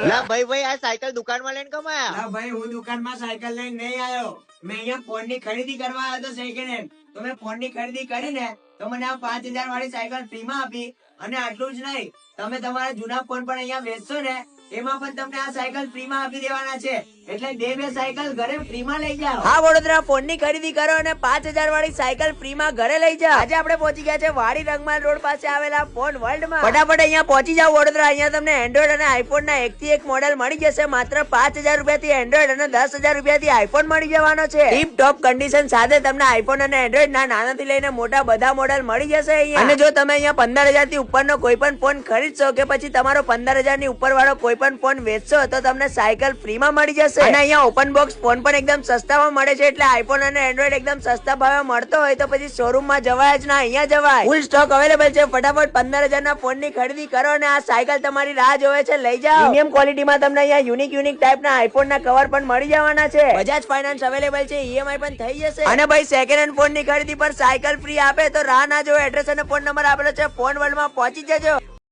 લા ભાઈ આ સાયકલ દુકાન માં લઈને કમ આયા? ના ભાઈ હું દુકાન માં સાયકલ લઈને નહીં આવ્યો. મેં અહીંયા ફોન ની ખરીદી કરવા આવ્યો હતો સેકન્ડ હેન્ડ. તો મેં ફોન ની ખરીદી કરીને તો મને આ 5000 વાળી સાયકલ ફ્રી માં આપી. અને આટલું જ નહીં, તમે તમારા જૂના ફોન પણ અહીંયા વેચશો ને એમાં પણ તમને આ સાયકલ ફ્રી માં આપી દેવાના છે. એટલે બે સાયકલ ઘરે ફ્રી માં લઈ જાઓ. હા, વડોદરા ફોન ની ખરીદી કરો અને 5000 વાળી સાયકલ ફ્રી માં ઘરે લઈ જાઓ. આજે આપણે પહોંચી ગયા છે વાડી રંગમાલ રોડ પાસે આવેલા ફોન વર્લ્ડ માં. ફટાફટ અહીંયા પહોંચી જાઓ વડોદરા. અહીંયા તમને એન્ડ્રોઇડ અને આઈફોન ના એક થી એક મોડેલ મળી જશે. માત્ર 5000 રૂપિયા થી એન્ડ્રોઇડ અને 10000 રૂપિયા થી આઈફોન મળી જવાનો છે. ટીપ ટોપ કન્ડિશન સાથે તમને આઈફોન અને એન્ડ્રોઇડ ના નાનાથી લઈને મોટા બધા મોડેલ મળી જશે અહીંયા. અને જો તમે અહીંયા 15000 થી ઉપરનો કોઈ પણ ફોન ખરીદશો કે પછી તમારો 15000 ની ઉપર વાળો કોઈ પણ ફોન વેચશો તો તમને સાયકલ ફ્રી માં મળી જશે. અને અહીંયા ઓપન બોક્સ ફોન પણ એકદમ સસ્તામાં મળે છે. એટલે આઈફોન અને એન્ડ્રોઇડ એકદમ સસ્તા ભાવે મળતો હોય તો પછી શોરૂમ માં જવાય જ ના, અહીંયા જવાય. ફૂલ સ્ટોક અવેલેબલ છે. ફટાફટ 15000 ના ફોન ની ખરીદી કરો અને આ સાયકલ તમારી રાહ જોવે છે, લઈ જાઓ. પ્રીમિયમ ક્વોલિટીમાં તમને અહીંયા યુનિક ટાઈપ ના આઈફોન ના કવર પણ મળી જવાના છે. બજાજ ફાઇનાન્સ અવેલેબલ છે, ઈએમઆઈ પણ થઈ જશે. અને ભાઈ સેકન્ડ હેન્ડ ફોન ની ખરીદી પર સાયકલ ફ્રી આપે તો રાહ ના જોવે. એડ્રેસ અને ફોન નંબર આપેલો છે. ફોન વર્લ્ડ માં પહોંચી જજો.